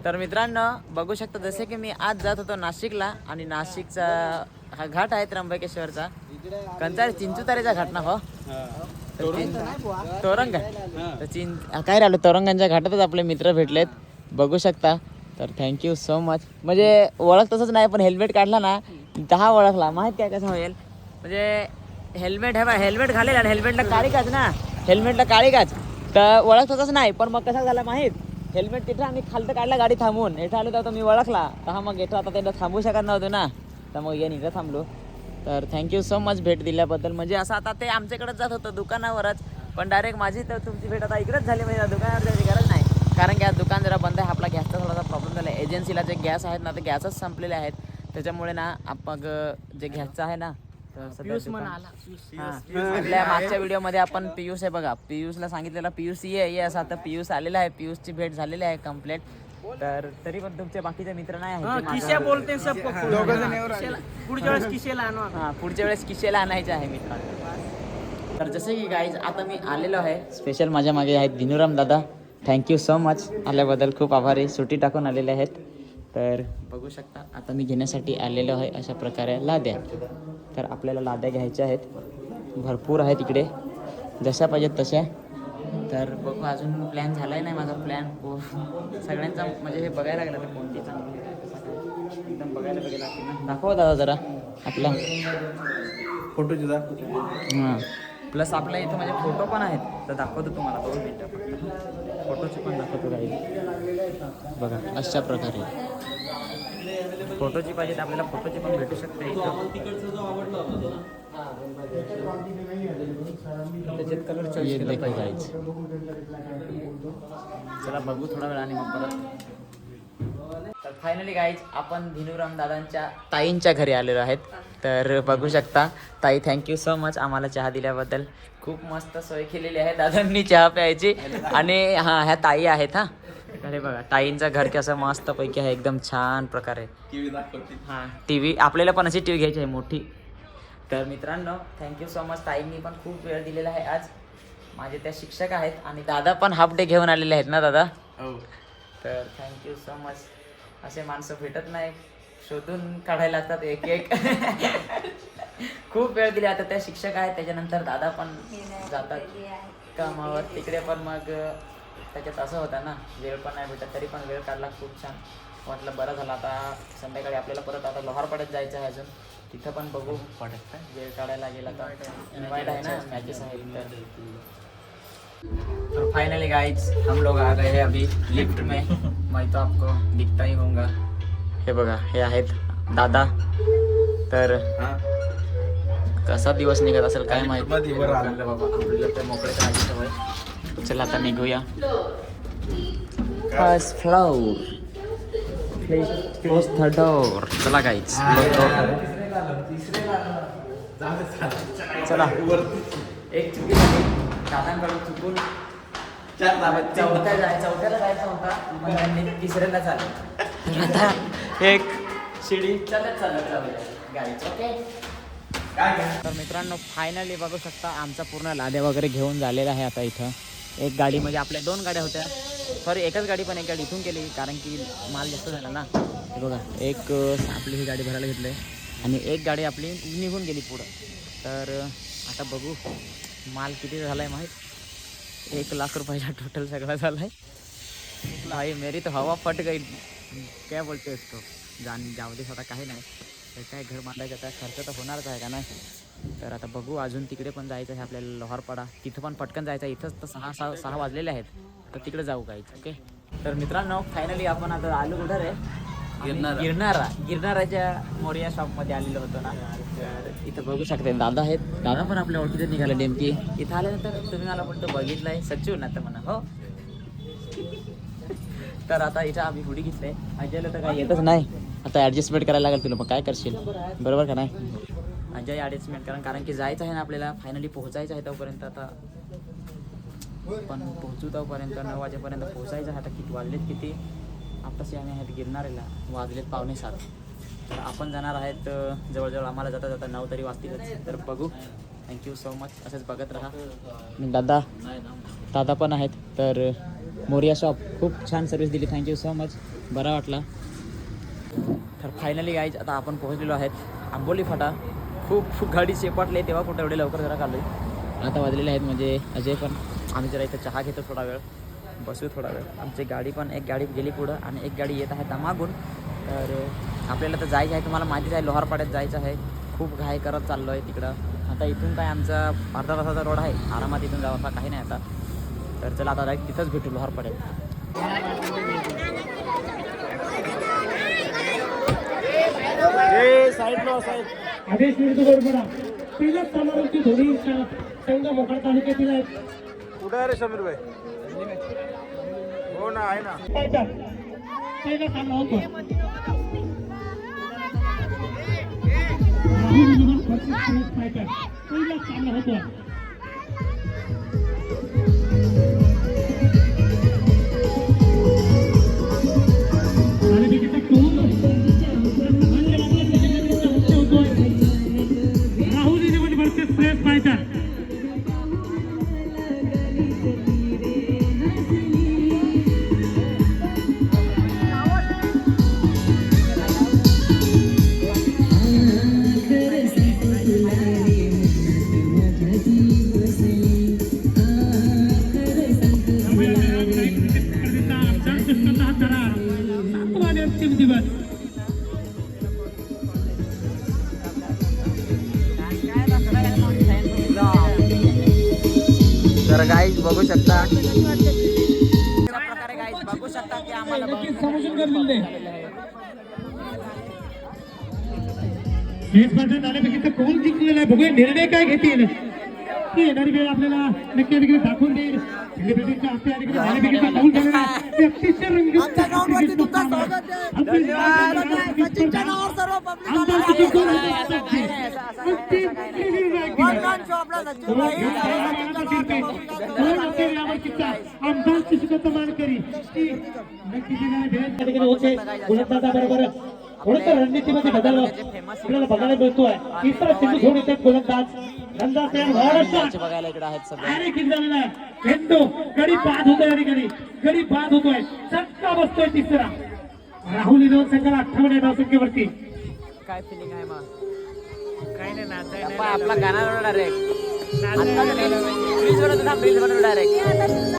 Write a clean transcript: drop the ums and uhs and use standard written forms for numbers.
तर मित्रांनो बघू शकता जसे की मी आज जात होतो नाशिकला आणि नाशिकचा हा घाट आहे त्र्यंबकेश्वरचा कंचा चिंचुतारेचा घाट ना हो तोरंग काय राहिलं तोरंगांच्या घाटातच आपले मित्र भेटलेत बघू शकता. तर थँक्यू सो मच. म्हणजे ओळख तसंच नाही पण हेल्मेट काढला ना दहा ओळखला माहीत काय कसं होईल. म्हणजे हेल्मेट हे हेल्मेट घालेल आणि हेल्मेटला काळी काच ना हेल्मेटला काळी काच तर ओळख तसंच नाही पण मग कसं झालं माहीत हेल्मेट तिथं आम्ही खालतं काढला गाडी थांबून इथं आलो तर मी ओळखला तर हा मग इथं आता त्यांना थांबू शकत नव्हतो ना तर मग या इथं थांबलो. तर थँक्यू सो मच भेट दिल्याबद्दल. म्हणजे असं आता ते आमच्याकडेच जात होतं दुकानावरच पण डायरेक्ट माझी तर तुमची भेट आता इकडेच झाली म्हणजे दुकानावर जायची गरज नाही कारण की आज दुकान जरा बंद आहे. आपला गॅसचा थोडासा प्रॉब्लेम झाला आहे. एजन्सीला जे गॅस आहेत ना ते गॅसच संपलेले आहेत त्याच्यामुळे ना आपण जे गॅसचं आहे ना पियुष आपल्या मागच्या व्हिडिओमध्ये आपण पियुष आहे बघा पियुषला सांगितलेलं पियुष ये असं आता पियुष आलेला आहे. पियुषची भेट झालेली आहे कम्प्लीट. तर तरी पण तुमचे बाकीचे मित्र नाही आहेत बोलते सब पुढच्या वेळेस किशेला आणायचे आहे मित्रांनो. तर जसे की गाईज आता मी आलेलो आहे स्पेशल माझ्या मागे आहेत दिनूराम दादा. थँक्यू सो मच आल्याबद्दल खूप आभारी. सुट्टी टाकून आलेले आहेत. तर बघू शकता आता मी घेण्यासाठी आलेलो आहे अशा प्रकारे लाद्या. तर आपल्याला लाद्या घ्यायच्या आहेत भरपूर आहेत इकडे जशा पाहिजेत तशा. तर बघू अजून प्लॅन झाला आहे नाही माझा प्लॅन सगळ्यांचा म्हणजे हे बघायला लागलं तर कोणती चांगली एकदम बघायला बघायला दाखवा दादा जरा आपला फोटोची हां प्लस आपल्या इथं माझे फोटो पण आहेत तर दाखवतो तुम्हाला 2 मिनटं फक्त फोटोचे पण दाखवतो काही बघा अशा प्रकारे फोटोची पाहिजे आपल्याला फोटोची पण भेटू शकते इथं. त्याच्यात कलर चॉईस केला पाहिजे. चला बघू थोडा वेळाने मग परत. तर फायनली गाईज आपण धिनुराम दादांच्या ताईंच्या घरी आलेलो आहेत. तर बघू शकता ताई थँक्यू सो मच आम्हाला चहा दिल्याबद्दल. खूप मस्त सोय केलेली आहे दादांनी चहा प्यायची. आणि हां ह्या ताई आहेत हां. अरे बघा ताईंचं घर कसं मस्त पैकी आहे एकदम छान प्रकारे. हां टी व्ही आपल्याला पण अशी टी व्ही घ्यायची आहे मोठी. तर मित्रांनो थँक्यू सो मच ताईंनी पण खूप वेळ दिलेला आहे आज. माझे त्या शिक्षक आहेत आणि दादा पण हाफ डे घेऊन आलेले आहेत ना दादा. तर थँक्यू सो मच. असे माणसं भेटत नाही शोधून काढायला लागतात एक एक खूप वेळ दिली. आता त्या शिक्षक आहेत त्याच्यानंतर दादा पण जातात कामावर तिकडे पण मग त्याच्यात असं होतं ना वेळ पण नाही भेटत तरी पण वेळ काढला खूप छान वाटलं. बरं झालं आता संध्याकाळी आपल्याला परत आता लोहारपाड्यात जायचं आहे अजून तिथं पण बघू पडत वेळ काढायला गेला तर इन्वाइट आहे ना मॅचेस आहेत. तो फाइनली गाइज हम लोग आ गए हैं अभी लिफ्ट में. मैं तो आपको दिखता ही होऊंगा. हे बघा हे आहेत दादा. तर कसा दिवस निघत असेल काय माहिती बाबा आपल्याला तर मोकळे करायची सवय. चला आता निघूया. First floor close the door. चला गाईज चला. एक चुकी झाली दादांकडून चुकून चौथ्याला जायचा होता पण त्यांनी तिसऱ्याला चाललं. आता एक शिडी चालत गाईच ओके. तर मित्रांनो फायनली बघू शकता आमचा पूर्ण लाद्या वगैरे घेऊन झालेला आहे. आता इथं एक गाडी म्हणजे आपल्या 2 गाड्या होत्या सॉरी एकच गाडी पण एक गाडी इथून केली कारण की माल जास्त झाला ना. हे बघा एक आपली ही गाडी भरायला घेतली आणि एक गाडी आपली निघून गेली पुढं. तर आता बघू माल किती झाला आहे माहीत. 1 लाख रुपयाचा टोटल सगळा झाला आहे भाई. मेरी तो हवा फट गई काय बोलते इसको जाऊ दे स्वतः काही नाही तर काय घर बांधायचं तर खर्च तर होणारच आहे का नाही. तर आता बघू अजून तिकडे पण जायचं आहे आपल्याला लोहारपाडा तिथं पण पटकन जायचं आहे. इथंच तर 6 वाजलेले आहेत तर तिकडे जाऊ काय ओके. तर मित्रांनो फायनली आपण आता आलो कुठं रे गिरणाराच्या मोरिया शॉपमध्ये आलेलो होतो ना. तर इथं बघू शकते दादा आहेत. दादा पण आपल्या ओळखीचे निघाले नेमकी. इथं आल्यानंतर तुम्ही मला पण तो बघितलं आहे सचिव ना तर म्हणा हो. तर आता इथं आम्ही हुडी घेतले अजयला तर काही येतच नाही. आता ॲडजस्टमेंट करायला लागेल तुला मग काय करशील बरोबर का नाही. अजय ॲडजस्टमेंट कारण की जायचं आहे ना आपल्याला फायनली पोहोचायचं आहे तोपर्यंत. आता पण पोहोचू तोपर्यंत 9 वाजेपर्यंत पोहोचायचं आहे. आता किती वाजलेत किती आत्ताशी आम्ही आहेत गिरणारेला वाजलेत 6:45. तर आपण जाणार आहेत जवळजवळ आम्हाला जाता जाता 9 तरी वाजतीलच. तर बघू थँक्यू सो मच असंच बघत राहा. दादा पण आहेत. तर मोरिया शॉप खूप छान सर्विस दिली थँक्यू सो मच. बरा वाटला. तर फायनली गाईज आता आपण पोहोचलेलो आहेत आंबोली फाटा. खूप गाडी शेपाटली तेव्हा कुठं एवढे लवकर जरा आलो आहे. आता वाजलेले आहेत म्हणजे अजय पण आम्ही जरा इथं चहा घेतो थोडा वेळ बसू थोडा वेळ. आमची गाडी पण एक गाडी गेली पुढं आणि एक गाडी येत आहे मागून. तर आपल्याला तर जायचं आहे तुम्हाला माहितीच आहे लोहारपाड्यात जायचं आहे. खूप घाई करत चाललो आहे तिकडं. आता इथून काय आमचा अर्धा तासाचा रोड आहे आरामात इथून जाऊ असा काही नाही आता. तर चला आता डायरेक्ट तिथंच भेटू लोहारपाड्यात. आदेश मिळतो पहिल्या समारोहाची धोनी संघ मोखाड तालुक्यातील आहेत. कुठं आहे रे समीर भाई? हो ना, आहे ना. पहिला सामना होतो. पहिला सामना होतो. तर गाईज बघू शकता अशा प्रकारे गाईज बघू शकता की आम्हाला हे स्पर्धेत आल्यापैकी कोण जिंकलेला आहे बघूया. निर्णय काय घेतील ती येणारी वेळ आपल्याला नक्की अधिकारी दाखवून देईल. सेलिब्रिटीच्या हस्ते अधिकारी आल्यापैकी कौल झालेला आहे. ते अतिशय रंगीत रणनीतीमध्ये बदल आपल्याला बघायला मिळतोय. तिसरा सिंधू सोडून येतात गोलंदाज बघायला इकडे आहेत सध्या. अरे किती झालेला आहे. भेंडो गडी बाद होतोय या ठिकाणी. गडी बाद होतोय. चक्का बसतोय तिसरा. राहुल इनोन संघाला 58 धावसंख्येवरती. काय फिलिंग आहे मग? काय नाही नाचायला आपला गाणं डायरेक्ट ब्रिज वर डायरेक्ट